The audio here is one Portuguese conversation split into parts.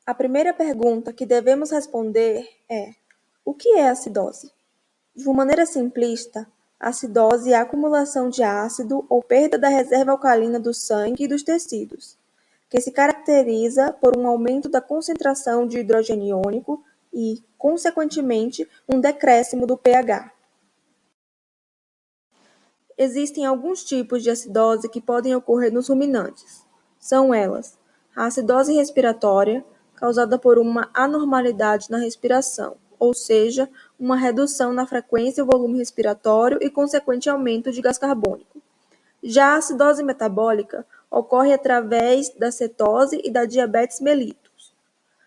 A primeira pergunta que devemos responder é: o que é acidose? De uma maneira simplista, acidose é a acumulação de ácido ou perda da reserva alcalina do sangue e dos tecidos, que se caracteriza por um aumento da concentração de hidrogênio iônico e, consequentemente, um decréscimo do pH. Existem alguns tipos de acidose que podem ocorrer nos ruminantes. São elas: a acidose respiratória, causada por uma anormalidade na respiração, ou seja, uma redução na frequência e volume respiratório e consequente aumento de gás carbônico. Já a acidose metabólica ocorre através da cetose e da diabetes mellitus.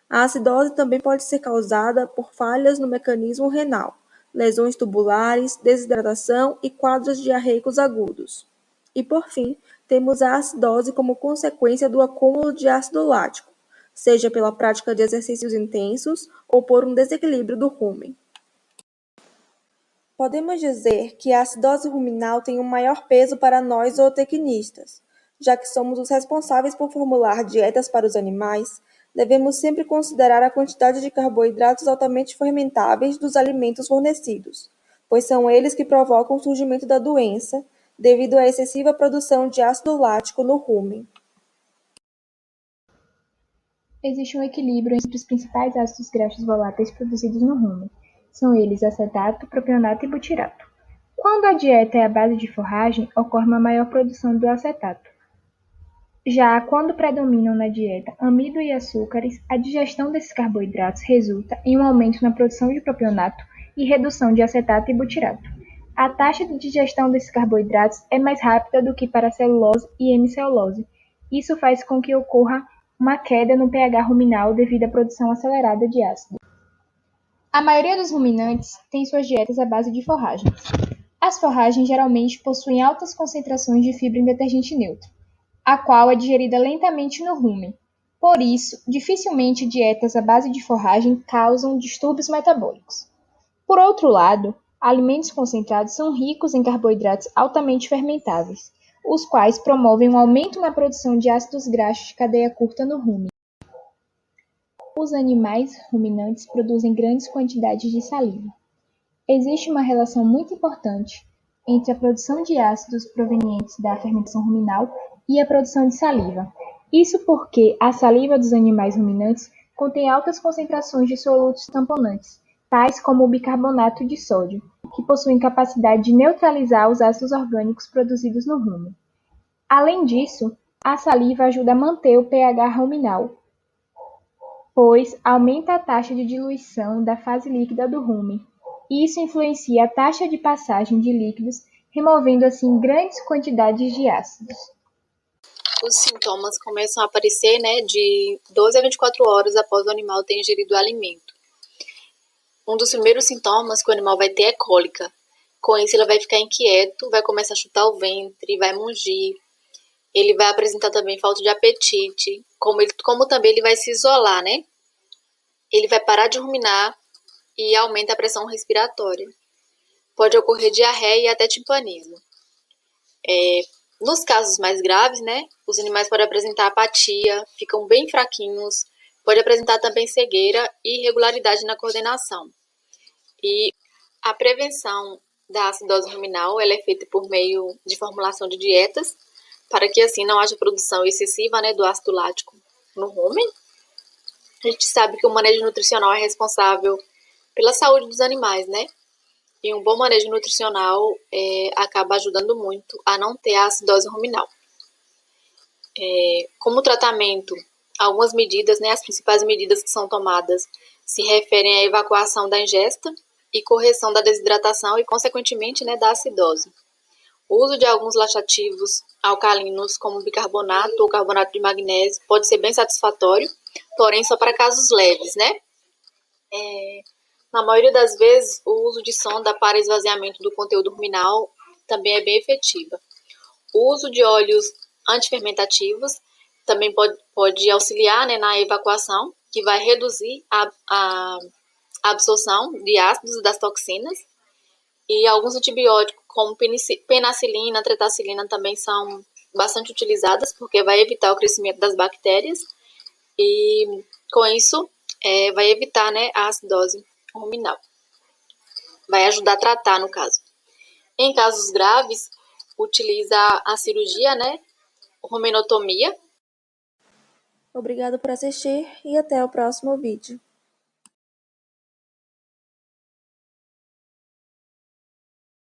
A acidose também pode ser causada por falhas no mecanismo renal, lesões tubulares, desidratação e quadros diarreicos agudos. E, por fim, temos a acidose como consequência do acúmulo de ácido lático, seja pela prática de exercícios intensos ou por um desequilíbrio do rumen. Podemos dizer que a acidose ruminal tem um maior peso para nós zootecnistas, já que somos os responsáveis por formular dietas para os animais. Devemos sempre considerar a quantidade de carboidratos altamente fermentáveis dos alimentos fornecidos, pois são eles que provocam o surgimento da doença, devido à excessiva produção de ácido lático no rumen. Existe um equilíbrio entre os principais ácidos graxos voláteis produzidos no rumen. São eles acetato, propionato e butirato. Quando a dieta é à base de forragem, ocorre uma maior produção do acetato. Já quando predominam na dieta amido e açúcares, a digestão desses carboidratos resulta em um aumento na produção de propionato e redução de acetato e butirato. A taxa de digestão desses carboidratos é mais rápida do que para a celulose e hemicelulose. Isso faz com que ocorra uma queda no pH ruminal devido à produção acelerada de ácido. A maioria dos ruminantes tem suas dietas à base de forragens. As forragens geralmente possuem altas concentrações de fibra em detergente neutro, a qual é digerida lentamente no rumen. Por isso, dificilmente dietas à base de forragem causam distúrbios metabólicos. Por outro lado, alimentos concentrados são ricos em carboidratos altamente fermentáveis, os quais promovem um aumento na produção de ácidos graxos de cadeia curta no rumen. Os animais ruminantes produzem grandes quantidades de saliva. Existe uma relação muito importante entre a produção de ácidos provenientes da fermentação ruminal e a produção de saliva. Isso porque a saliva dos animais ruminantes contém altas concentrações de solutos tamponantes, tais como o bicarbonato de sódio, que possuem capacidade de neutralizar os ácidos orgânicos produzidos no rumen. Além disso, a saliva ajuda a manter o pH ruminal, pois aumenta a taxa de diluição da fase líquida do rumen. Isso influencia a taxa de passagem de líquidos, removendo assim grandes quantidades de ácidos. Os sintomas começam a aparecer, de 12 a 24 horas após o animal ter ingerido o alimento. Um dos primeiros sintomas que o animal vai ter é cólica. Com isso, ele vai ficar inquieto, vai começar a chutar o ventre, vai mugir. Ele vai apresentar também falta de apetite, como também ele vai se isolar, Ele vai parar de ruminar e aumenta a pressão respiratória. Pode ocorrer diarreia e até timpanismo. Nos casos mais graves, os animais podem apresentar apatia, ficam bem fraquinhos, pode apresentar também cegueira e irregularidade na coordenação. E a prevenção da acidose ruminal ela é feita por meio de formulação de dietas, para que assim não haja produção excessiva do ácido lático no rumen. A gente sabe que o manejo nutricional é responsável pela saúde dos animais, E um bom manejo nutricional acaba ajudando muito a não ter a acidose ruminal. Como tratamento, algumas medidas, as principais medidas que são tomadas se referem à evacuação da ingesta e correção da desidratação e, consequentemente, da acidose. O uso de alguns laxativos alcalinos, como bicarbonato ou carbonato de magnésio, pode ser bem satisfatório, porém só para casos leves, Na maioria das vezes, o uso de sonda para esvaziamento do conteúdo ruminal também é bem efetiva. O uso de óleos antifermentativos também pode auxiliar, né, na evacuação, que vai reduzir a absorção de ácidos das toxinas. E alguns antibióticos, como penicilina, tetacilina, também são bastante utilizadas, porque vai evitar o crescimento das bactérias e, com isso, vai evitar, né, a acidose ruminal. Vai ajudar a tratar, no caso. Em casos graves, utiliza a cirurgia, né, rumenotomia. Obrigado por assistir e até o próximo vídeo.